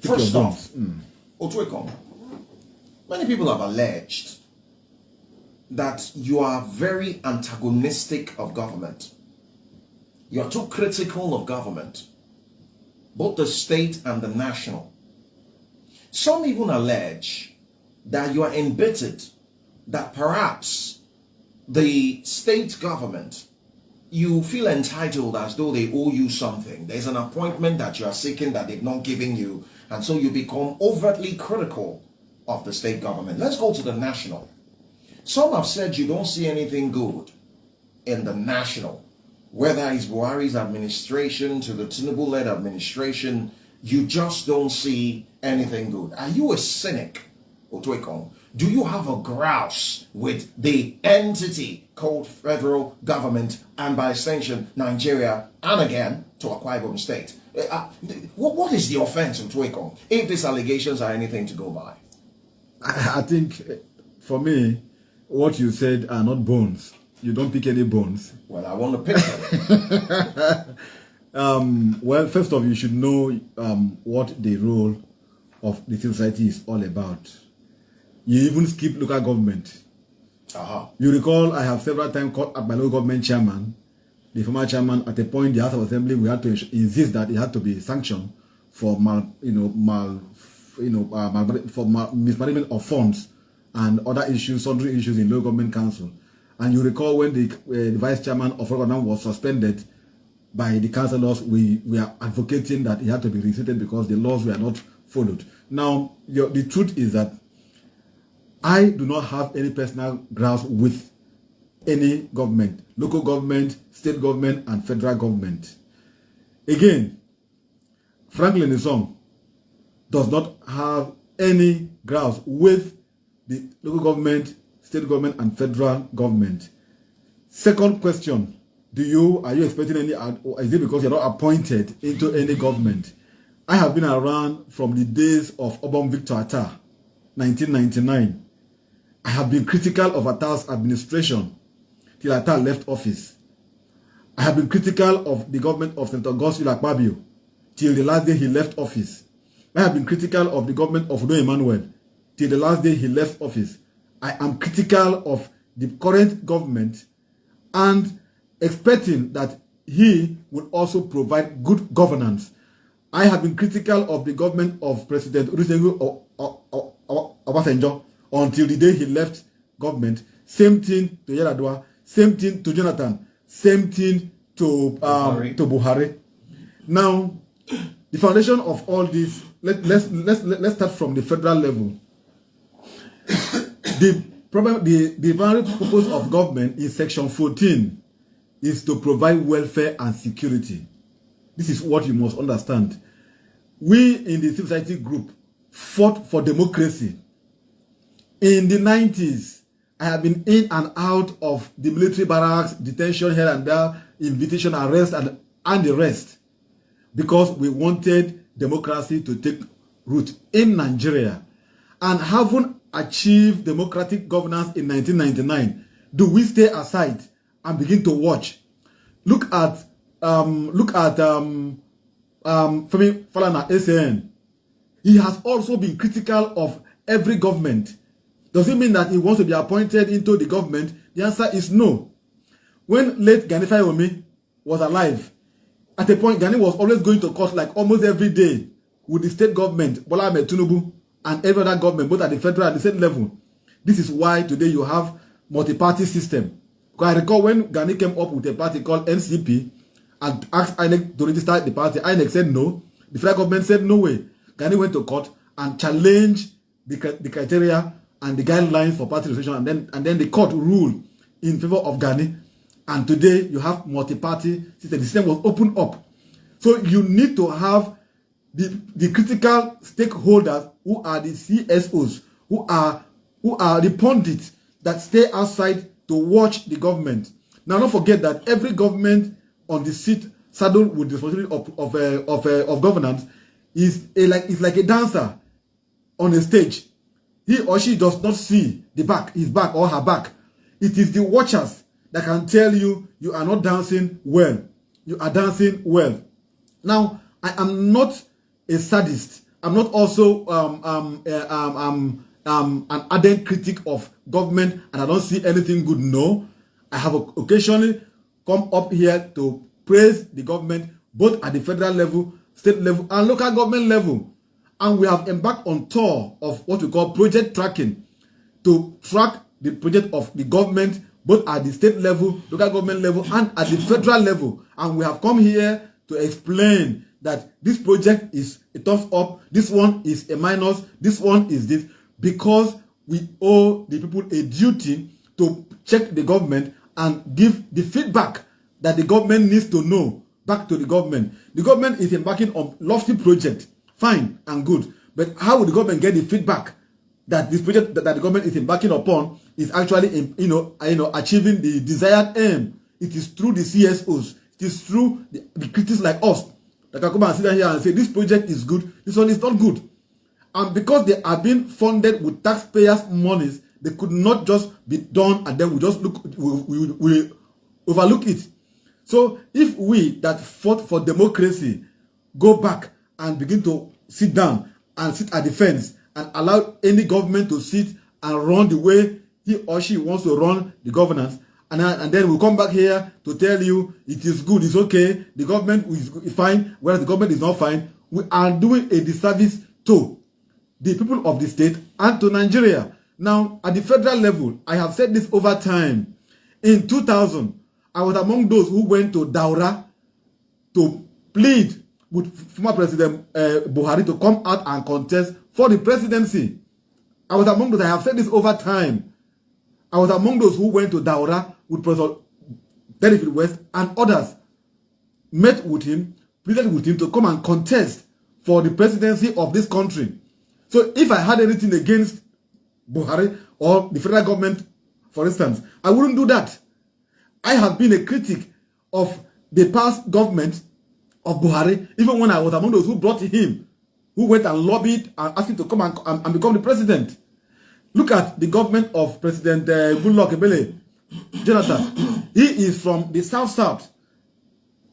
First off, Otwekong, many people have alleged that you are very antagonistic of government. You are too critical of government, both the state and the national. Some even allege that you are embittered, that perhaps the state government, you feel entitled as though they owe you something. There's an appointment that you are seeking that they've not given you, and so you become overtly critical of the state government. Let's go to the national. Some have said you don't see anything good in the national. Whether it's Buhari's administration to the Tinubu-led administration, you just don't see anything good. Are you a cynic, Otwekong? Do you have a grouse with the entity called federal government and by extension Nigeria and again to Akwa Ibom State? What is the offense, Otwekong, if these allegations are anything to go by? I think, for me, what you said are not bones. You don't pick any bones. Well, I want to pick them. Well, first off, you should know what the role of the civil society is all about. You even skip local government. You recall I have several times called up my local government chairman, the former chairman. At a point, the House of Assembly, we had to insist that it had to be sanctioned for mismanagement of funds and other issues, sundry issues in local government council. And you recall when the vice chairman of Rotterdam was suspended by the councillors, we are advocating that it had to be reinstated because the laws were not followed. Now, the truth is that I do not have any personal grounds with any government, local government, state government, and federal government. Again, Franklin Isong does not have any grounds with the local government, state government, and federal government. Second question, are you expecting any, or is it because you're not appointed into any government? I have been around from the days of Obom Victor Atta, 1999. I have been critical of Atta's administration till Atta left office. I have been critical of the government of Senator Godswill Akpabio till the last day he left office. I have been critical of the government of Udo Emmanuel till the last day he left office. I am critical of the current government and expecting that he will also provide good governance. I have been critical of the government of President Olusegun Obasanjo until the day he left government. Same thing to Yar'Adua, same thing to Jonathan, same thing to Buhari. Now, the foundation of all this, let's start from the federal level. The primary purpose of government in Section 14 is to provide welfare and security. This is what you must understand. We in the civil society group fought for democracy. In the 90s, I have been in and out of the military barracks, detention here and there, invitation, arrest, and the rest, because we wanted democracy to take root in Nigeria. And having achieved democratic governance in 1999, do we stay aside and begin to watch? Look at Femi Falana, SAN. He has also been critical of every government. Does it mean that he wants to be appointed into the government? The answer is no. When late Gani Fayomi was alive, at a point Gani was always going to court like almost every day with the state government, Bola Ahmed Tinubu, and every other government, both at the federal and the state level. This is why today you have multi-party system. Because I recall when Gani came up with a party called NCP and asked INEC to register the party, INEC said no. The federal government said no way. Gani went to court and challenged the criteria and the guidelines for party registration, and then the court ruled in favor of Gani. And today you have multi-party system. The system was opened up. So you need to have the critical stakeholders who are the CSOs, who are the pundits that stay outside to watch the government. Now, don't forget that every government on the seat saddled with the responsibility of governance is like a dancer on a stage. He or she does not see his back or her back. It is the watchers that can tell you are not dancing well. You are dancing well. Now, I am not a sadist. I'm not also an ardent critic of government and I don't see anything good. No, I have occasionally come up here to praise the government both at the federal level, state level, and local government level. And we have embarked on tour of what we call project tracking to track the project of the government both at the state level, local government level, and at the federal level. And we have come here to explain that this project is a thumbs up, this one is a minus, this one is this, because we owe the people a duty to check the government and give the feedback that the government needs to know back to the government. The government is embarking on lofty project, fine and good, but how will the government get the feedback that this project that the government is embarking upon is actually, achieving the desired aim? It is through the CSOs, it is through the critics like us that can come and sit down here and say this project is good, this one is not good. And because they are being funded with taxpayers' monies, they could not just be done and then we just we overlook it. So if we that fought for democracy go back and begin to sit down and sit at the fence and allow any government to sit and run the way he or she wants to run the governance, and then we'll come back here to tell you it is good, it's okay, the government is fine, whereas the government is not fine, we are doing a disservice to the people of the state and to Nigeria. Now, at the federal level, I have said this over time. In 2000, I was among those who went to Daura to plead with former President Buhari to come out and contest for the presidency. I was among those, I have said this over time. I was among those who went to Daura with Professor Benefit West and others, met with him, pleaded with him to come and contest for the presidency of this country. So if I had anything against Buhari or the federal government, for instance, I wouldn't do that. I have been a critic of the past government of Buhari, even when I was among those who brought him, who went and lobbied and asked him to come and become the president. Look at the government of President Goodluck Ebele Jonathan. He is from the South.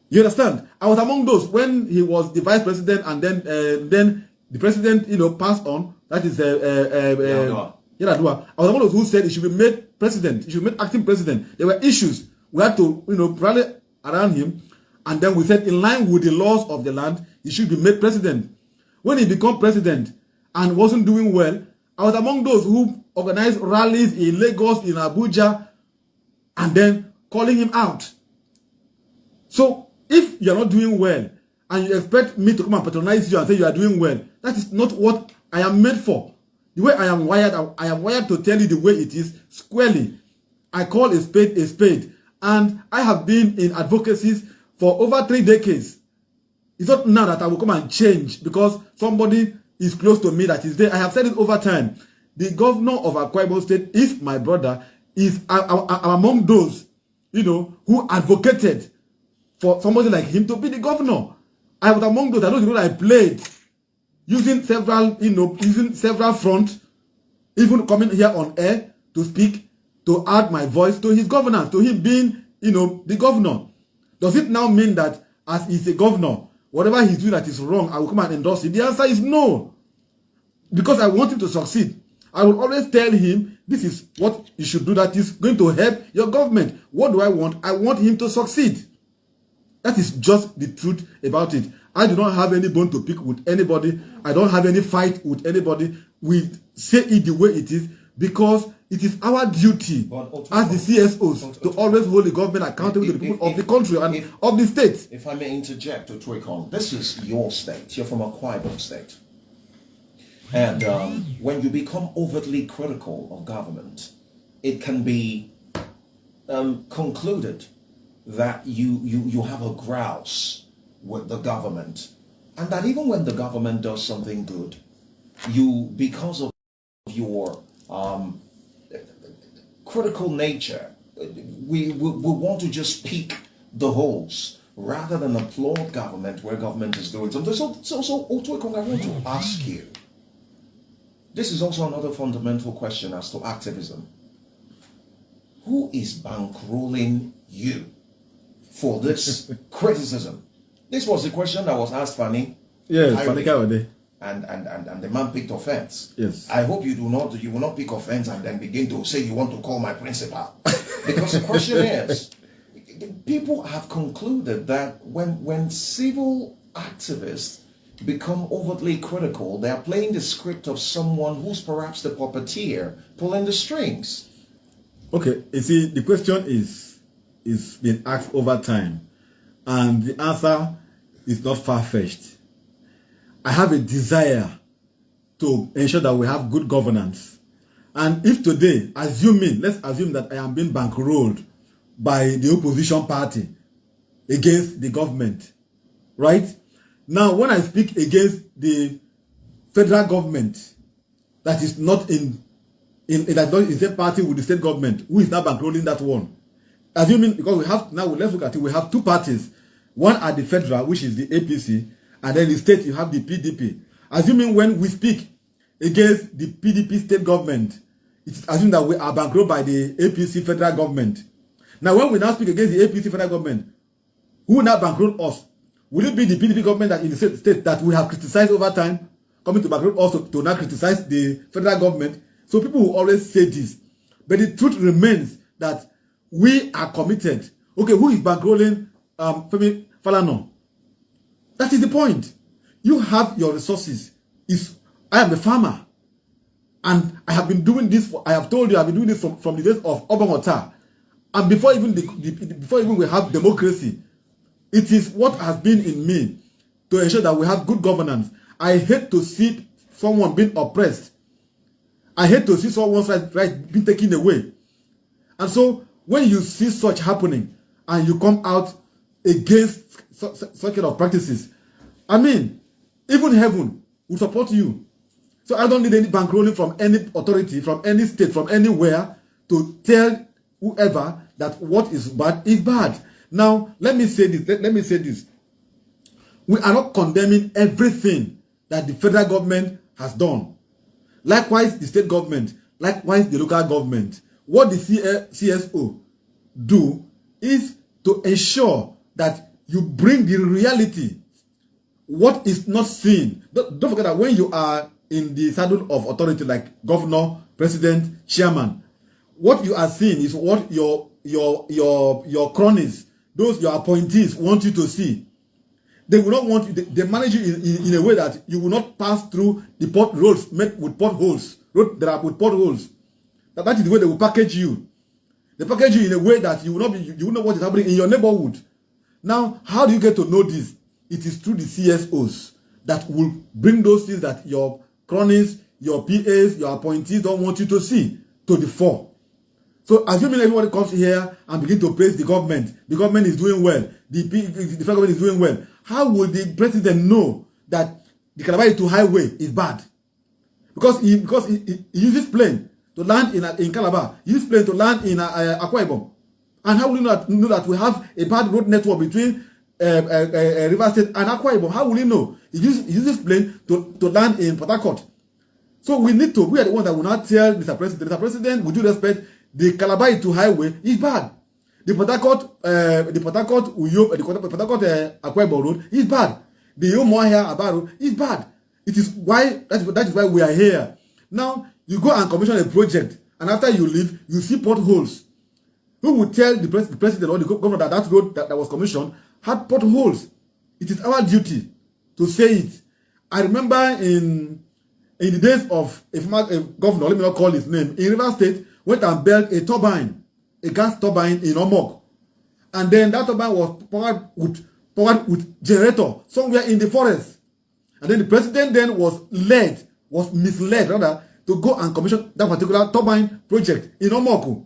You understand? I was among those when he was the vice president and then the president, passed on. That is Yaradua. I was among those who said he should be made president. He should be made acting president. There were issues. We had to, rally around him. And then we said, in line with the laws of the land, he should be made president. When he became president and wasn't doing well, I was among those who organized rallies in Lagos, in Abuja, and then calling him out. So if you're not doing well, and you expect me to come and patronize you and say you are doing well, that is not what I am made for. The way I am wired to tell you the way it is, squarely. I call a spade a spade. And I have been in advocacies for over 3 decades. It's not now that I will come and change because somebody is close to me that is there. I have said it over time. The governor of Akwa Ibom State is my brother, is among those, who advocated for somebody like him to be the governor. I was among those. I know the role I played, using several fronts, even coming here on air to speak, to add my voice to his governance, to him being, the governor. Does it now mean that as he's a governor, whatever he's doing that is wrong, I will come and endorse it? The answer is no. Because I want him to succeed. I will always tell him, this is what you should do that is going to help your government. What do I want? I want him to succeed. That is just the truth about it. I do not have any bone to pick with anybody. I don't have any fight with anybody. We say it the way it is because it is our duty as the CSOs to always hold the government accountable to the people of the country and of the state. If I may interject, Otuekon, this is your state. You're from Akwa Ibom State. And when you become overtly critical of government, it can be concluded that you have a grouse with the government, and that even when the government does something good, you, because of your critical nature, we want to just pick the holes rather than applaud government where government is doing something. So Otuekong, I want to ask you, this is also another fundamental question as to activism. Who is bankrolling you for this criticism? This was the question that was asked, Fanny. Yes, Fanny Kawade. and the man picked offense. Yes. I hope you will not pick offense and then begin to say you want to call my principal. Because the question is, people have concluded that when civil activists become overtly critical, they are playing the script of someone who's perhaps the puppeteer pulling the strings. Okay, you see, the question is being asked over time, and the answer is not far-fetched. I have a desire to ensure that we have good governance. And if today, let's assume that I am being bankrolled by the opposition party against the government, right? Now, when I speak against the federal government that is not in the same party with the state government, who is now bankrolling that one? Assuming, because we have, now let's look at it, we have two parties. One at the federal, which is the APC, and then the state, you have the PDP. Assuming when we speak against the PDP state government, it's assumed that we are bankrolled by the APC federal government. Now, when we now speak against the APC federal government, who will now bankroll us? Will it be the PDP government that in the state that we have criticized over time, coming to bankroll us to now criticize the federal government? So people will always say this. But the truth remains that we are committed. Okay, who is bankrolling Femi Falana? That is the point. You have your resources. I am a farmer. And I have been doing this, I have told you, I've been doing this from the days of Obamota. And before even we have democracy, it is what has been in me to ensure that we have good governance. I hate to see someone being oppressed. I hate to see someone's right being taken away. And so when you see such happening and you come out against such kind of practices, I mean, even heaven will support you. So I don't need any bankrolling from any authority, from any state, from anywhere to tell whoever that what is bad is bad. Now, let me say this. We are not condemning everything that the federal government has done. Likewise, the state government. Likewise, the local government. What the CSO do is to ensure that you bring the reality. What is not seen. Don't forget that when you are in the saddle of authority like governor, president, chairman, what you are seeing is what your cronies, those your appointees want you to see. They will not want you, they manage you in a way that you will not pass through the roads made with potholes. Roads that are with potholes. That is the way they will package you. They package you in a way that you will not know what is happening in your neighborhood. Now, how do you get to know this? It is through the CSOs that will bring those things that your cronies, your PAs, your appointees don't want you to see to the fore. So assuming everybody comes here and begin to praise the government is doing well, the federal government is doing well, how will the president know that the Calabar to highway is bad? Because he uses plane to land in Calabar, he uses plane to land in Akwa Ibom. And how will you know that we have a bad road network between River State and Akwa Ibom? How will you know? He uses plane to land in Port Harcourt. So we are the ones that will not tell Mr. President, with due respect, the Calabar to highway is bad. The Port Harcourt Akwa Ibom road is bad. The Yomoya Aba road is bad. That is why we are here. Now, you go and commission a project, and after you leave, you see potholes. Who would tell the president or the governor that road that was commissioned had potholes? It is our duty to say it. I remember in the days of a governor, let me not call his name, in River State, went and built a gas turbine in Omok. And then that turbine was powered with generator somewhere in the forest. And then the president then was misled rather, to go and commission that particular turbine project in Omok.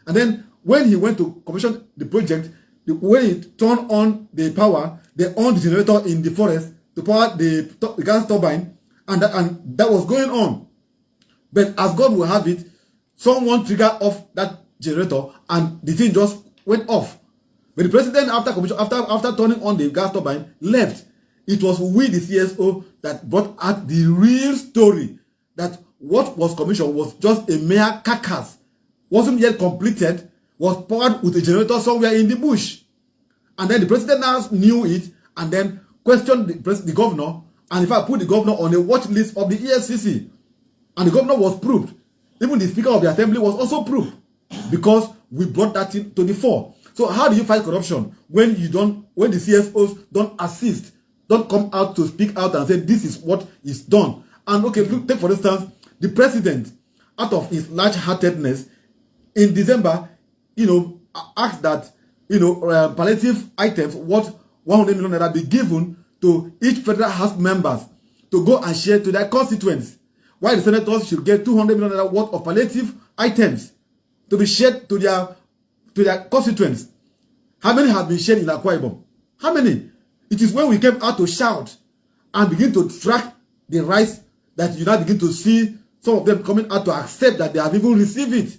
And then when he went to commission the project, when he turned on the power, they on the generator in the forest to power the gas turbine, and that was going on. But as God will have it, someone triggered off that generator, and the thing just went off. But the president, after turning on the gas turbine, left. It was we, the CSO, that brought out the real story, that what was commissioned was just a mere carcass, wasn't yet completed, was powered with a generator somewhere in the bush. And then the president now knew it and then questioned the governor and in fact put the governor on a watch list of the EFCC. And the governor was proved. Even the Speaker of the Assembly was also proved, because we brought that in to the fore. So how do you fight corruption when the CSOs don't assist, don't come out to speak out and say this is what is done? And okay, look, take for instance, the president, out of his large-heartedness, in December, asked that palliative items worth 100 million naira be given to each federal house members to go and share to their constituents, while the senators should get 200 million naira worth of palliative items to be shared to their constituents. How many have been shared in Akwa Ibom? How many? It is when we came out to shout and begin to track the rights that you now begin to see some of them coming out to accept that they have even received it.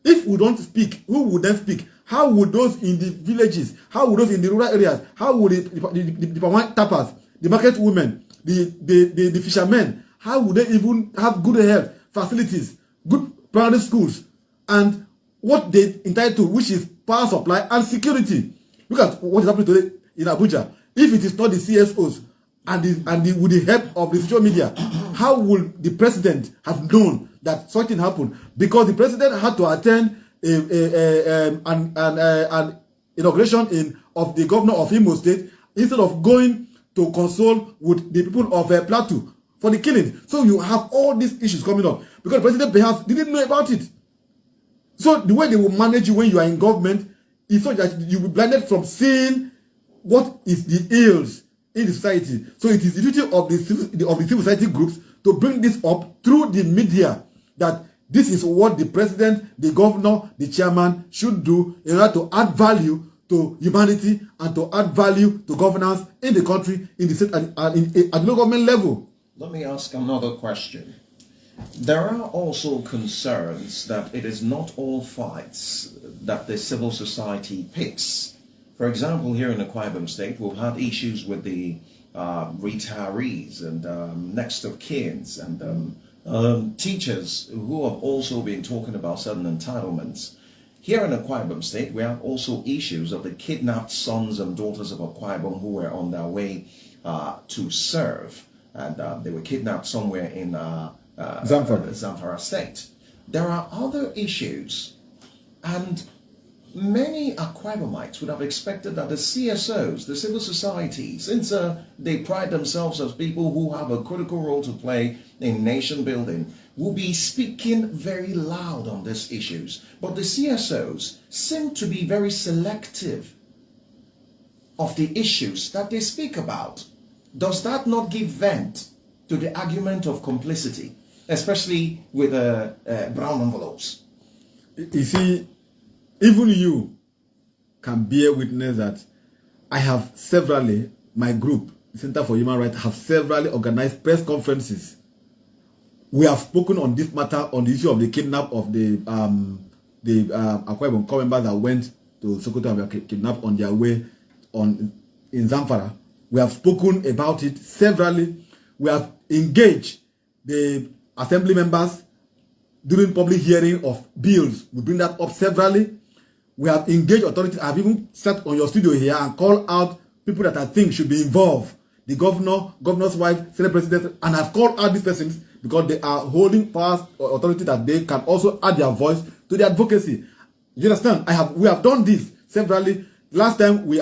If we don't speak, who would then speak? How would those in the villages, how would those in the rural areas, how would the palm tappers, the market women, the fishermen, how would they even have good health facilities, good primary schools, and what they entitled to, which is power supply and security? Look at what is happening today in Abuja. If it is not the CSOs with the help of the social media, how would the president have known that something happened? Because the president had to attend an inauguration of the governor of Imo State instead of going to console with the people of Plateau for the killing. So you have all these issues coming up because the president perhaps didn't know about it. So the way they will manage you when you are in government is so that you will be blinded from seeing what is the ills in the society. So it is the duty of the civil society groups to bring this up through the media, that this is what the president, the governor, the chairman should do in order to add value to humanity and to add value to governance in the country, in the state, and at the local government level. Let me ask another question. There are also concerns that it is not all fights that the civil society picks. For example, here in the Akwa Ibom State, we've had issues with the retirees and next of kins and teachers who have also been talking about certain entitlements. Here in Akwa Ibom State, we have also issues of the kidnapped sons and daughters of Akwa Ibom who were on their way to serve, and they were kidnapped somewhere in Zamfara State. There are other issues, and many Akwa Ibomites would have expected that the CSOs, the civil society, since they pride themselves as people who have a critical role to play in nation building, will be speaking very loud on these issues. But the CSOs seem to be very selective of the issues that they speak about. Does that not give vent to the argument of complicity, especially with brown envelopes? You see, even you can bear witness that I have severally, my group, Center for Human Rights, have severally organized press conferences. We have spoken on this matter, on the issue of the kidnap of the Akwa Ibom corps members that went to Sokoto and were kidnapped on their way in Zamfara. We have spoken about it severally. We have engaged the assembly members during public hearing of bills. We bring that up severally. We have engaged authorities. I have even sat on your studio here and called out people that I think should be involved. The governor, governor's wife, Senate president, and I've called out these persons because they are holding powers or authority that they can also add their voice to the advocacy. You understand? We have done this severally. Last time we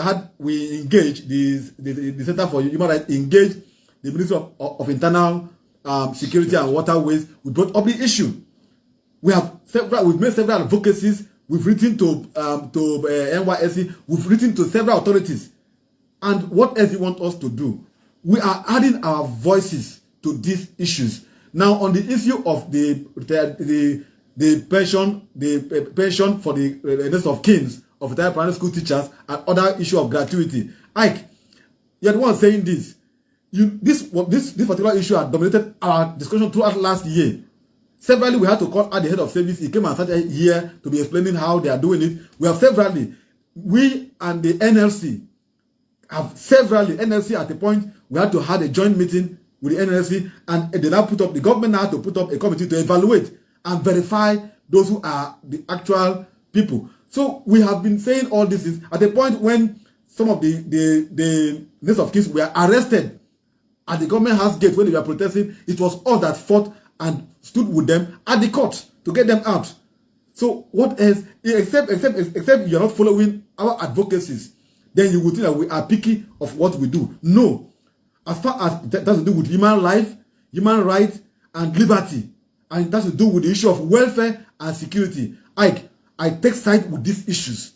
engaged the Center for Human Rights, engaged the Ministry of Internal Security and Waterways. We brought up the issue. We've made several advocacies. We've written to NYSC. We've written to several authorities. And what else you want us to do? We are adding our voices to these issues. Now, on the issue of the pension for the next of kins of retired primary school teachers and other issue of gratuity, Ike, you're the one saying this. This particular issue had dominated our discussion throughout last year. Severally, we had to call out the head of service. He came and started here to be explaining how they are doing it. We have severally, we and the NLC have severally, NLC at the point, we had to have a joint meeting with the NLC, and they now the government now had to put up a committee to evaluate and verify those who are the actual people. So we have been saying all this is at the point when some of the next of kids were arrested at the government house gate when they were protesting, it was us that fought and stood with them at the court to get them out. So what else? Except you're not following our advocacies, then you would think that we are picky of what we do. No. As far as that has to do with human life, human rights, and liberty, and it has to do with the issue of welfare and security, I take side with these issues.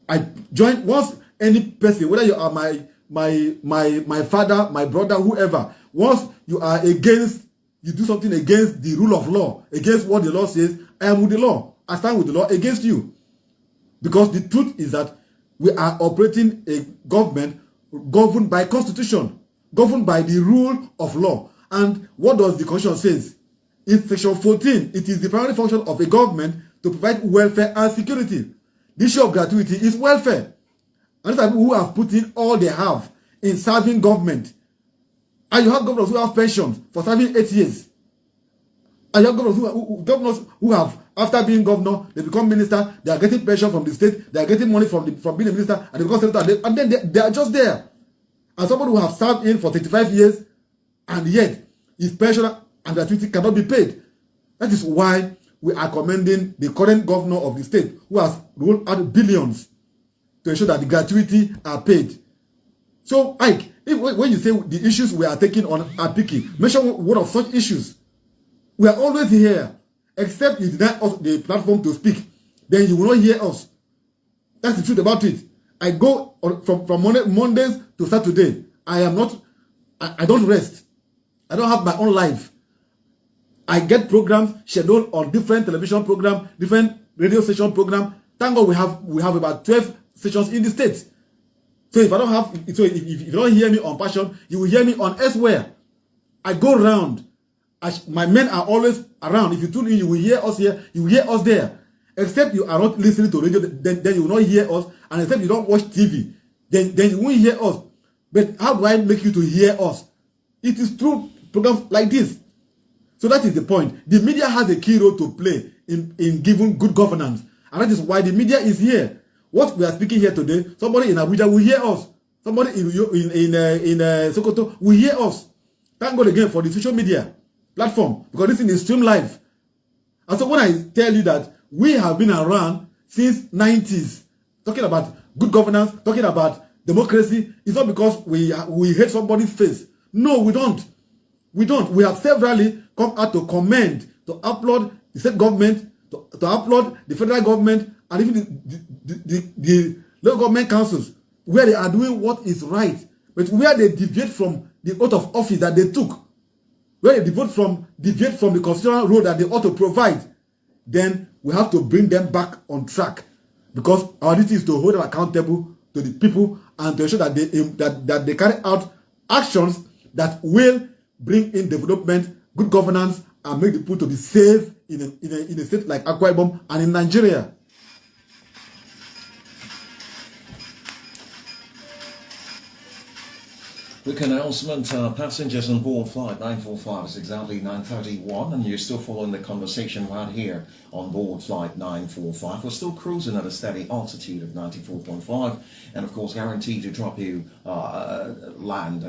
I join once any person, whether you are my father, my brother, whoever, once you are against, you do something against the rule of law, against what the law says, I am with the law. I stand with the law against you. Because the truth is that we are operating a government governed by constitution, governed by the rule of law. And what does the constitution say? In section 14, it is the primary function of a government to provide welfare and security. The issue of gratuity is welfare. And these are people who have put in all they have in serving government. And you have governors who have pensions for serving 8 years. And you have governors who have, after being governor, they become minister, they are getting pension from the state, they are getting money from being a minister, and they become senator, and then they are just there. And somebody who have served in for 35 years, and yet his pension and gratuity cannot be paid. That is why we are commending the current governor of the state, who has rolled out billions to ensure that the gratuity are paid. So, Ike, when you say the issues we are taking on are picky, mention one of such issues. We are always here, except you deny us the platform to speak. Then you will not hear us. That's the truth about it. I go from Mondays to Saturday. I don't rest. I don't have my own life. I get programs scheduled on different television programs, different radio station programs. Thank God we have about 12 stations in the state. So if you don't hear me on Passion, you will hear me on elsewhere. I go around. My men are always around. If you tune in, you will hear us here, you will hear us there. Except you are not listening to radio, then you will not hear us. And except you don't watch TV, then you won't hear us. But how do I make you to hear us? It is through programs like this. So that is the point. The media has a key role to play in giving good governance. And that is why the media is here. What we are speaking here today, somebody in Abuja will hear us. Somebody in Sokoto will hear us. Thank God again for the social media platform, because this thing is streamed live. And so when I tell you that we have been around since 90s, talking about good governance, talking about democracy, it's not because we hate somebody's face. No, we don't. We don't. We have severally come out to commend, to applaud the state government, to applaud the federal government, and even the local government councils, where they are doing what is right, but where they deviate from the oath of office that they took, where they deviate from the constitutional role that they ought to provide, then we have to bring them back on track, because our duty is to hold them accountable to the people and to ensure that they carry out actions that will bring in development, good governance, and make the people to be safe in a state like Akwa Ibom and in Nigeria. Quick announcement, passengers on board flight 945 is exactly 9:31, and you're still following the conversation right here on board flight 945. We're still cruising at a steady altitude of 94.5, and of course guaranteed to drop you land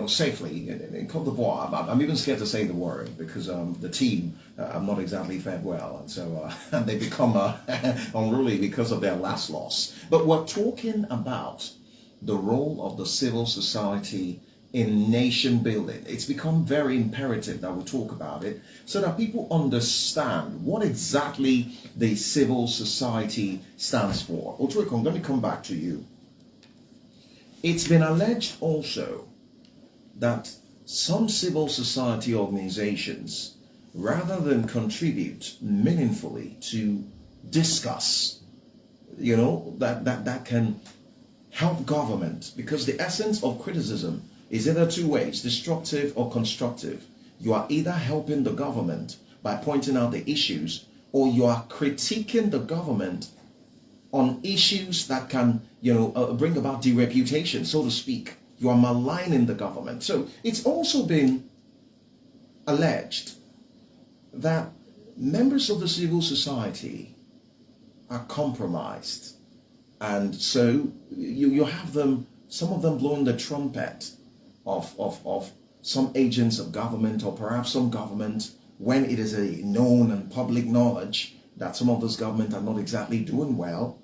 safely in Cote d'Ivoire. I'm even scared to say the word, because the team are not exactly fed well, and so and they become unruly because of their last loss. But we're talking about the role of the civil society in nation building. It's become very imperative that we talk about it so that people understand what exactly the civil society stands for. Otuekong, let me come back to you. It's been alleged also that some civil society organizations, rather than contribute meaningfully to discuss, that can help government, because the essence of criticism is either two ways, destructive or constructive. You are either helping the government by pointing out the issues, or you are critiquing the government on issues that can, bring about dereputation, so to speak. You are maligning the government. So it's also been alleged that members of the civil society are compromised. And so you have them, some of them blowing the trumpet of some agents of government, or perhaps some government, when it is a known and public knowledge that some of those government are not exactly doing well,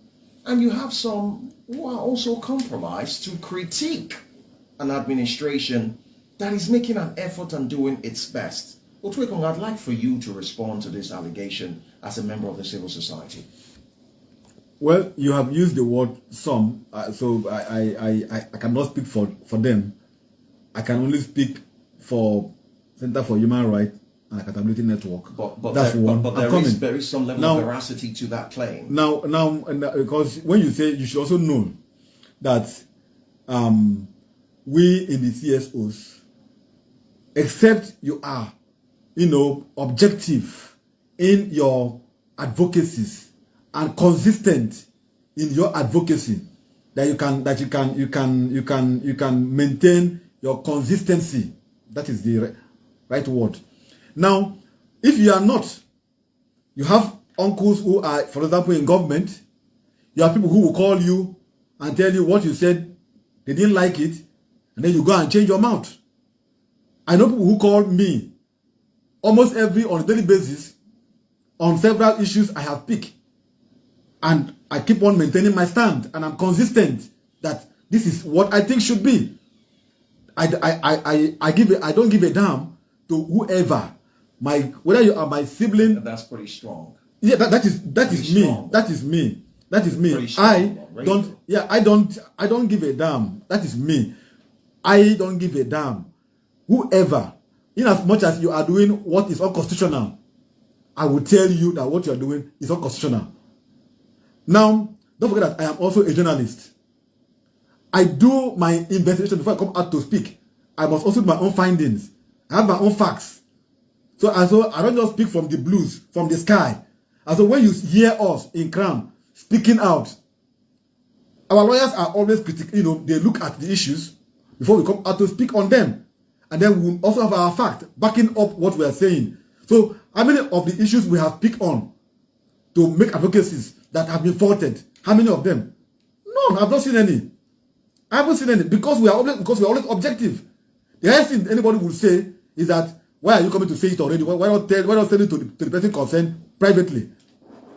and you have some who are also compromised to critique an administration that is making an effort and doing its best. Otwekong, I'd like for you to respond to this allegation as a member of the civil society. Well, you have used the word some, so I cannot speak for them. I can only speak for Center for Human Rights and Accountability Network. But that's one. But there is some level of veracity to that claim. Now, because when you say, you should also know that we in the CSOs, except you are, objective in your advocacies and consistent in your advocacy, that you can maintain your consistency. That is the right word. Now, if you are not, you have uncles who are, for example, in government. You have people who will call you and tell you what you said, they didn't like it, and then you go and change your mouth. I know people who call me almost on a daily basis on several issues I have picked. And I keep on maintaining my stand, and I'm consistent that this is what I think should be. I don't give a damn to whoever, whether you are my sibling. That's pretty strong. Yeah, that is me. Strong. That is me. That is me. I don't give a damn. That is me. I don't give a damn. Whoever, in as much as you are doing what is unconstitutional, I will tell you that what you are doing is unconstitutional. Now, don't forget that I am also a journalist. I do my investigation before I come out to speak. I must also do my own findings. I have my own facts. So I don't just speak from the blues, from the sky. And so when you hear us in Crown speaking out, our lawyers are always critical. They look at the issues before we come out to speak on them. And then we also have our fact backing up what we are saying. So how many of the issues we have picked on to make advocacies that have been faulted? How many of them? None. I've not seen any. I haven't seen any because we are always objective. The highest thing anybody will say is that, why are you coming to say it already? Why not send it to the person concerned privately?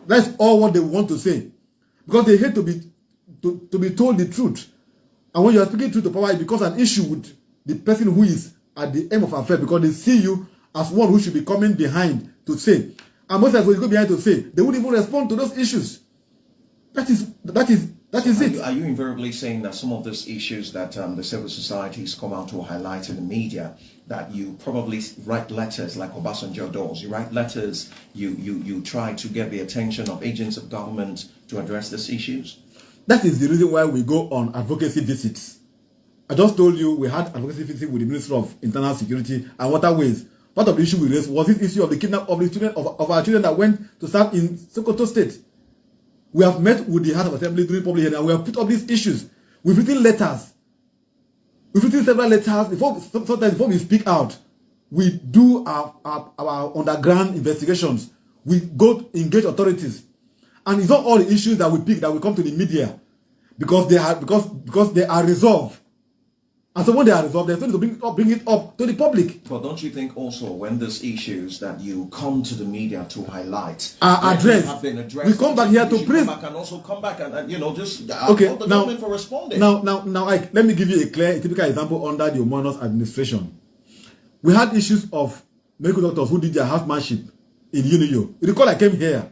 That's all what they want to say, because they hate to be told the truth. And when you are speaking truth to power, it becomes an issue with the person who is at the aim of affairs, because they see you as one who should be coming behind to say. And most times when you go behind to say, they wouldn't even respond to those issues. That is it. Are you invariably saying that some of those issues that the civil societies come out to highlight in the media, that you probably write letters like Obasanjo does? You write letters, you try to get the attention of agents of government to address these issues? That is the reason why we go on advocacy visits. I just told you we had advocacy visits with the Ministry of Internal Security and Waterways. Part of the issue we raised was this issue of the kidnapping of the children of our children that went to serve in Sokoto State. We have met with the House of Assembly during public hearing, and we have put up these issues. We've written letters. We've written several letters. Sometimes before we speak out, we do our underground investigations. We go engage authorities. And it's not all the issues that we pick that will come to the media, because they are resolved. And so when they are resolved, they're going to bring it up to the public. But don't you think also when these issues that you come to the media to highlight are addressed, have been addressed, we come back here to praise. And also come back and just okay, the government for responding. Now, let me give you a typical example under the Omonos administration. We had issues of medical doctors who did their housemanship in Unio. You recall I came here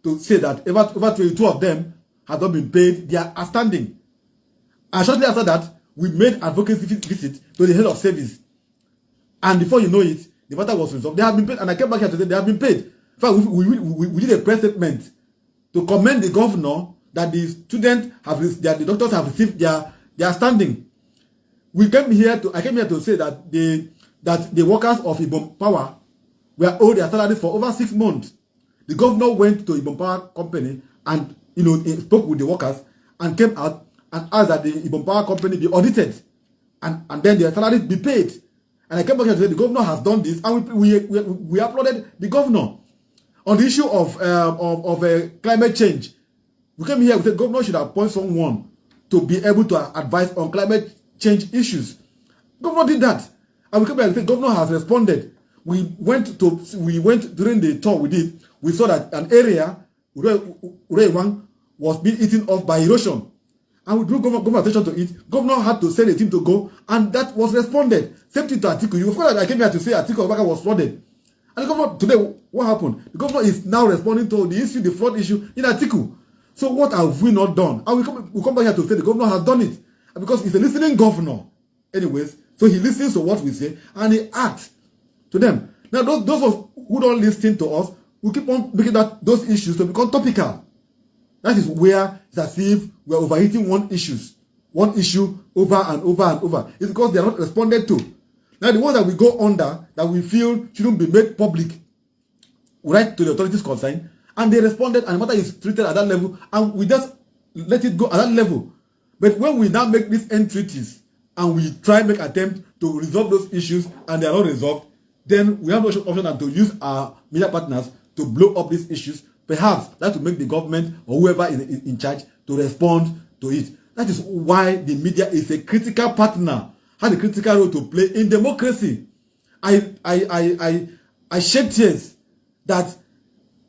to say that over 22 of them have not been paid their outstanding. And shortly after that, we made advocacy visit to the head of service. And before you know it, the matter was resolved. They have been paid, and I came back here today, they have been paid. In fact, we did a press statement to commend the governor that the students the doctors have received their standing. I came here to say that the workers of Ibom Power were owed their salaries for over 6 months. The governor went to Ibom Power Company and spoke with the workers and came out and asked that the Ibom Power Company be audited and then their salaries be paid. And I came back here to say the governor has done this, and we applauded the governor. On the issue of climate change, we came here, we said the governor should appoint someone to be able to advise on climate change issues. Governor did that. And we came back and said, Governor has responded. We went during the tour we did, we saw that an area, Urewang, was being eaten off by erosion. And we drew government attention to it. Governor had to send a team to go, and that was responded. Same thing to Atiku. You forgot that I came here to say Atiku Abubakar was flooded. And the governor, today, what happened? The governor is now responding to the flood issue in Atiku. So what have we not done? And we come back here to say the governor has done it. And because he's a listening governor. Anyways, so he listens to what we say, and he acts to them. Now, those who don't listen to us, we keep on making those issues to become topical. That is where it's as if we are overeating one issue over and over and over. It's because they are not responded to. Now, the ones that we go under, that we feel shouldn't be made public, we write to the authorities concerned, and they responded, and the matter is treated at that level, and we just let it go at that level. But when we now make these entreaties, and we try and make attempt to resolve those issues, and they are not resolved, then we have no option than to use our media partners to blow up these issues. Perhaps that will make the government or whoever is in charge to respond to it. That is why the media is a critical partner, has a critical role to play in democracy. I shed tears that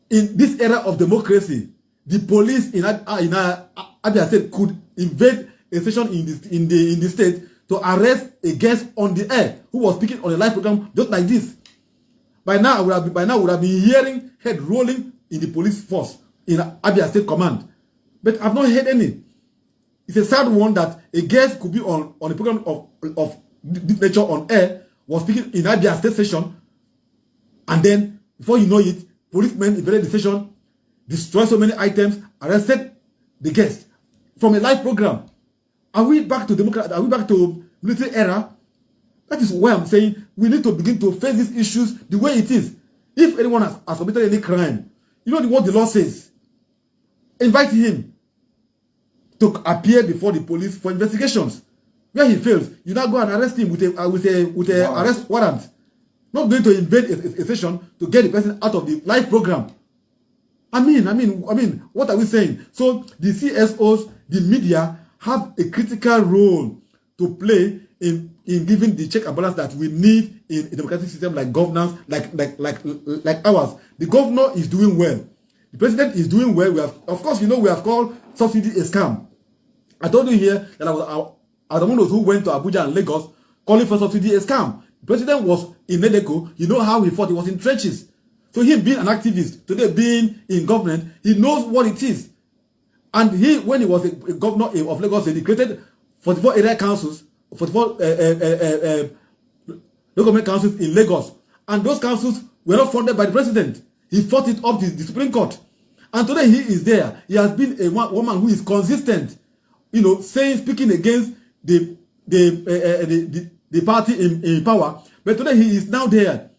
in this era of democracy, the police in Abia State could invade a station in the state to arrest a guest on the air who was speaking on a live program just like this. By now, we would have been hearing head rolling in the police force in Abia State Command. But I've not heard any. It's a sad one that a guest could be on a program of this nature on air, was speaking in Abia State station, and then, before you know it, policemen invaded the station, destroyed so many items, arrested the guest from a live program. Are we back to democracy? Are we back to military era? That is why I'm saying we need to begin to face these issues the way it is. If anyone has committed any crime, you know what the law says. Invite him to appear before the police for investigations. Where he fails, you now go and arrest him with a arrest warrant. Not going to invade a session to get the person out of the live program. I mean, what are we saying? So the CSOs, the media, have a critical role to play in giving the check and balance that we need in a democratic system like governance, like ours. The governor is doing well. The president is doing well. We have called subsidy a scam. I told you here that I was one of those who went to Abuja and Lagos calling for subsidy a scam. The president was in Nedeko. You know how he fought. He was in trenches. So him being an activist, today being in government, he knows what it is. And when he was a governor of Lagos, he created 44 area councils, 44 local government councils in Lagos. And those councils were not funded by the president. He fought it up to the Supreme Court. And today he is there. He has been a woman who is consistent, speaking against the party in power. But today he is now there.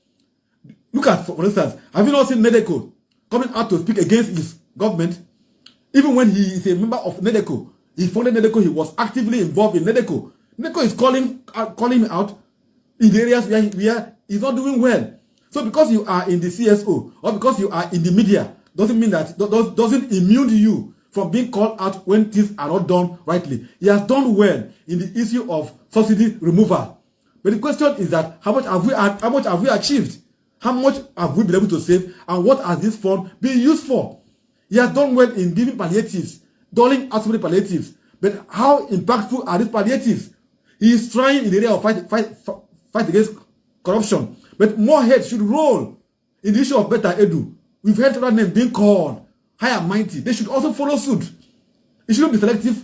Look at, for instance, have you not seen Nedeko coming out to speak against his government? Even when he is a member of Nedeko, he founded Nedeko, he was actively involved in Nedeko. Nedeko is calling him out in the areas where he's not doing well. So because you are in the CSO or because you are in the media, doesn't mean that doesn't immune you from being called out when things are not done rightly. He has done well in the issue of subsidy removal. But the question is that how much have we achieved? How much have we been able to save? And what has this fund been used for? He has done well in giving palliatives, doling out so many palliatives. But how impactful are these palliatives? He is trying in the area of fight against corruption. But more heads should roll in the issue of better edu. We've heard that name being called high and mighty. They should also follow suit. It shouldn't be selective,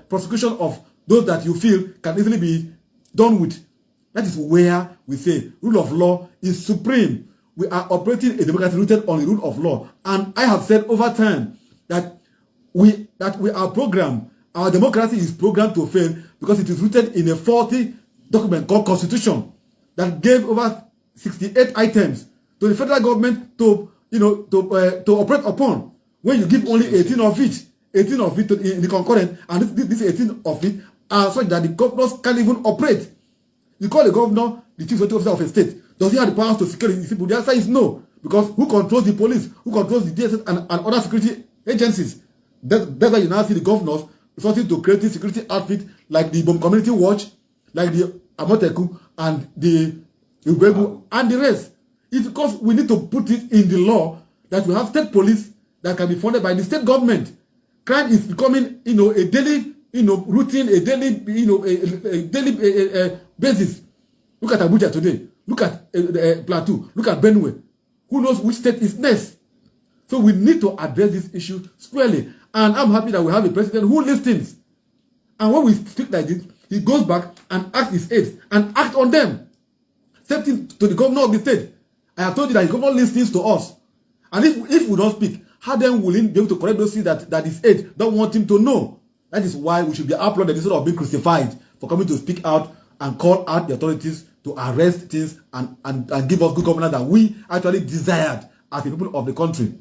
prosecution of those that you feel can easily be done with. That is where we say rule of law is supreme. We are operating a democracy rooted on the rule of law. And I have said over time that we are programmed, our democracy is programmed to fail because it is rooted in a faulty document called Constitution that gave over 68 items to the federal government to operate upon. When you give only 18 of it in the concurrent, and this 18 of it are such that the governors can't even operate. You call the governor the chief security officer of a state. Does he have the powers to secure his people? The answer is no. Because who controls the police? Who controls the DSS and other security agencies? That's why you now see the governors resorting to creating security outfits like the Bomb Community Watch, like the Amoteku and the Ubegu and the rest. It's because we need to put it in the law that we have state police that can be funded by the state government. Crime is becoming, a daily, routine, a daily, a daily basis. Look at Abuja today. Look at Plateau. Look at Benue. Who knows which state is next? So we need to address this issue squarely. And I'm happy that we have a president who listens. And when we speak like this, he goes back and asks his aides and act on them. Same thing to the governor of the state. I have told you that the governor listens to us. And if we don't speak, how then will he be able to correct those things that his aide don't want him to know? That is why we should be applauded instead of being crucified for coming to speak out and call out the authorities to arrest things and give us good governance that we actually desired as the people of the country.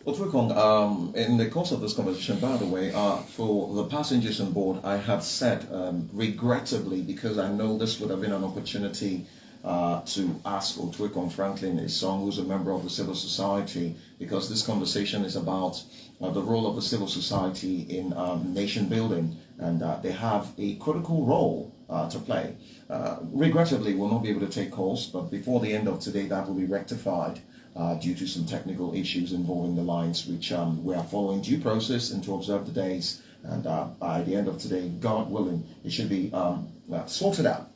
Otwekong, in the course of this conversation, by the way, for the passengers on board, I have said, regrettably, because I know this would have been an opportunity to ask Otwekong Franklin, his son, who's a member of the civil society, because this conversation is about the role of the civil society in nation building, and they have a critical role to play. Regrettably, we'll not be able to take calls, but before the end of today, that will be rectified due to some technical issues involving the lines, which we are following due process and to observe the days. And by the end of today, God willing, it should be sorted out.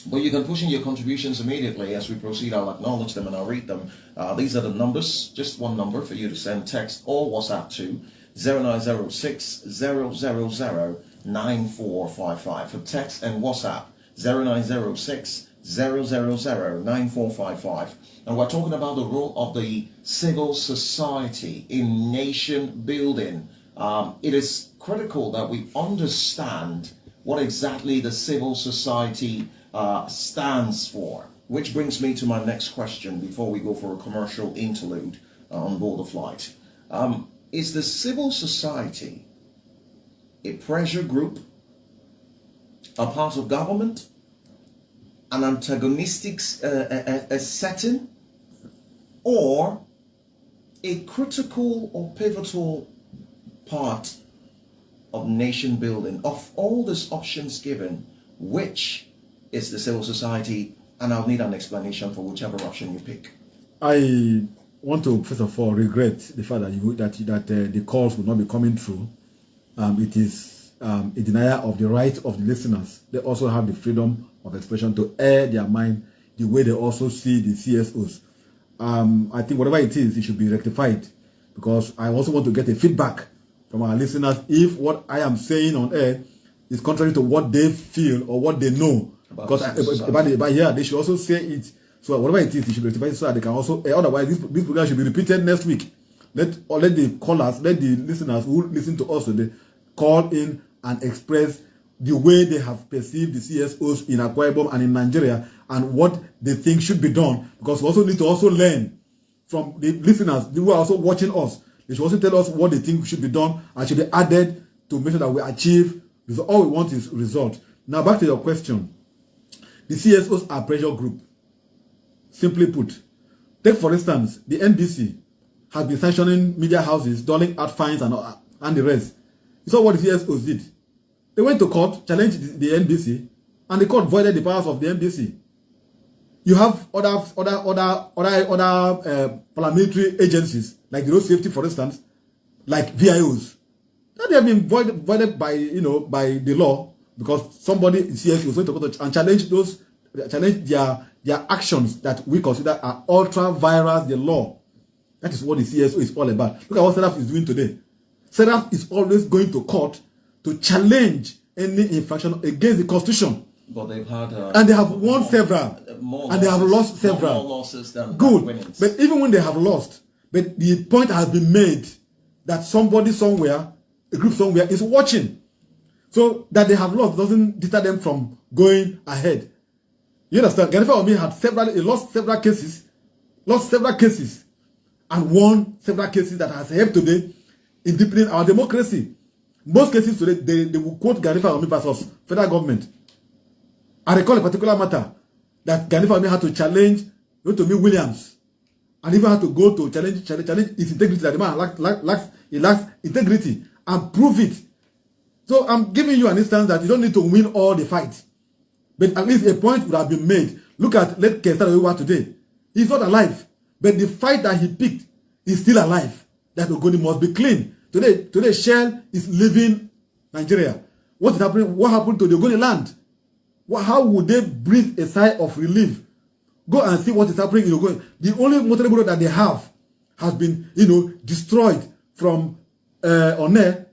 But you can push in your contributions immediately. As we proceed, I'll acknowledge them and I'll read them. These are the numbers, just one number for you to send text or WhatsApp to 0906 000 9455. For text and WhatsApp, 0906 000 9455. And we're talking about the role of the civil society in nation building. It is critical that we understand what exactly the civil society stands for. Which brings me to my next question before we go for a commercial interlude on board the flight. Is the civil society a pressure group, a part of government, an antagonistic setting, or a critical or pivotal part of nation building? Of all these options given, which is the civil society? And I'll need an explanation for whichever option you pick. I want to first of all regret the fact that the calls will not be coming through. It is a denial of the right of the listeners. They also have the freedom of expression to air their mind the way they also see the CSOs. I think whatever it is, it should be rectified, because I also want to get a feedback from our listeners if what I am saying on air is contrary to what they feel or what they know. Because they should also say it. So whatever it is, it should be rectified so that they can also. Otherwise, this program should be repeated next week. Let the callers, let the listeners who listen to us today call in and express the way they have perceived the CSOs in Akwa Ibom and in Nigeria and what they think should be done. Because we also need to also learn from the listeners who are also watching us. They should also tell us what they think should be done and should be added to make sure that we achieve. Because all we want is result. Now back to your question. The CSOs are pressure group. Simply put, take for instance, the NBC has been sanctioning media houses, doling out fines and the rest. You saw what the CSOs did. They went to court, challenged the NBC, and the court voided the powers of the NBC. You have other paramilitary agencies, like the road safety, for instance, like VIOs. That they have been voided by the law, because somebody in CSO was going to go to and challenge their actions that we consider are ultra virus the law. That is what the CSO is all about. Look at what Seraph is doing today. Seraph is always going to court to challenge any infraction against the Constitution. But they've had and they have won several, and they have lost several. More losses than good, winnings. But even when they have lost, but the point has been made that somebody somewhere, a group somewhere, is watching. So that they have lost doesn't deter them from going ahead. You understand? Ganifa Omi had lost several cases, and won several cases that has helped today in deepening our democracy. Most cases today, they will quote Ganifa Omi versus federal government. I recall a particular matter that Ganifa Omi had to challenge Yotomi Williams, and even had to go to challenge his integrity, that the man lacks integrity, and prove it. So I'm giving you an instance that you don't need to win all the fights. But at least a point would have been made. Look at let Kestaro today. He's not alive. But the fight that he picked is still alive. That Ogoni must be clean. Today Shell is leaving Nigeria. What is happening? What happened to the Ogoni land? How would they breathe a sigh of relief? Go and see what is happening in Ogoni. The only motorable road that they have has been, destroyed from One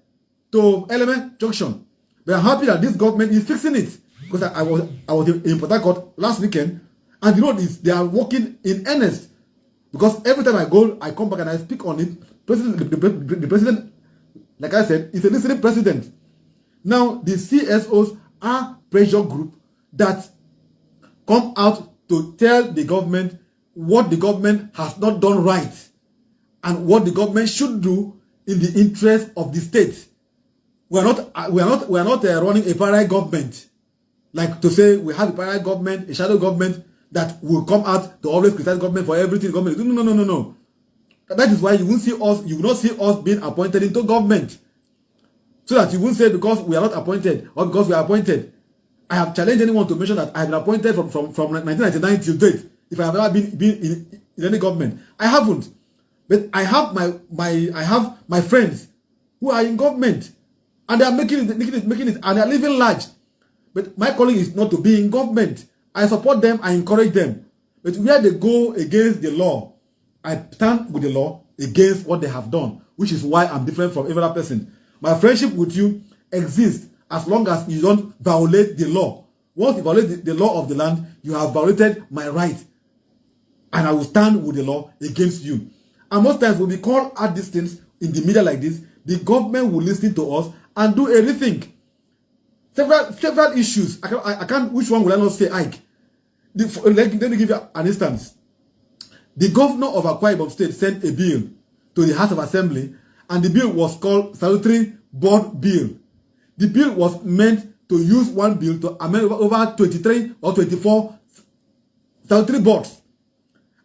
to Element Junction. But I'm happy that this government is fixing it. Because I was in Port Harcourt last weekend, and they are working in earnest. Because every time I go, I come back and I speak on it. The president, like I said, is a listening president. Now, the CSOs are pressure group that come out to tell the government what the government has not done right and what the government should do in the interest of the state. We are not running a parallel government. Like to say we have a parallel government, a shadow government that will come out to always criticize government for everything government. No. That is why you will not see us being appointed into government. So that you won't say because we are not appointed or because we are appointed. I have challenged anyone to mention that I have been appointed from 1999 till date. If I have ever been in any government, I haven't. But I have my friends who are in government, and they are making it, and they are living large. But my calling is not to be in government. I support them, I encourage them. But where they go against the law, I stand with the law against what they have done, which is why I'm different from every other person. My friendship with you exists as long as you don't violate the law. Once you violate the law of the land, you have violated my right. And I will stand with the law against you. And most times when we call out these things in the media like this, the government will listen to us and do a rethink. Several issues. I can't. Which one will I not say? Ike. Let me give you an instance. The governor of Akwa Ibom State sent a bill to the House of Assembly, and the bill was called Salutary Board Bill. The bill was meant to use one bill to amend over 23 or 24 salutary boards.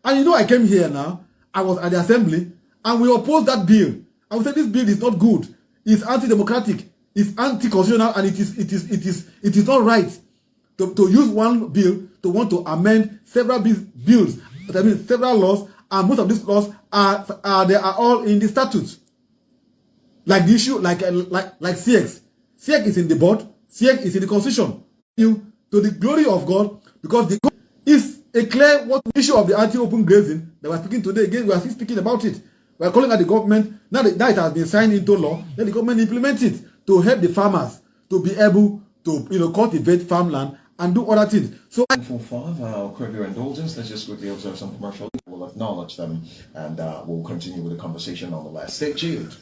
And I came here now. I was at the assembly, and we opposed that bill. I would say this bill is not good. It's anti-democratic. It's anti-constitutional, and it is not right to use one bill to want to amend several bills. That means several laws, and most of these laws they are all in the statutes. Like the issue, like CX. CX is in the board. CX is in the constitution. To the glory of God, because the God is a clear issue of the anti-open grazing that we're speaking today. Again, we are still speaking about it. We are calling at the government now that it has been signed into law. Then the government implements it to help the farmers to be able to cultivate farmland and do other things. So for I'll crave your indulgence. Let's just quickly observe some commercials. We'll acknowledge them, and we'll continue with the conversation on the last. Stay tuned.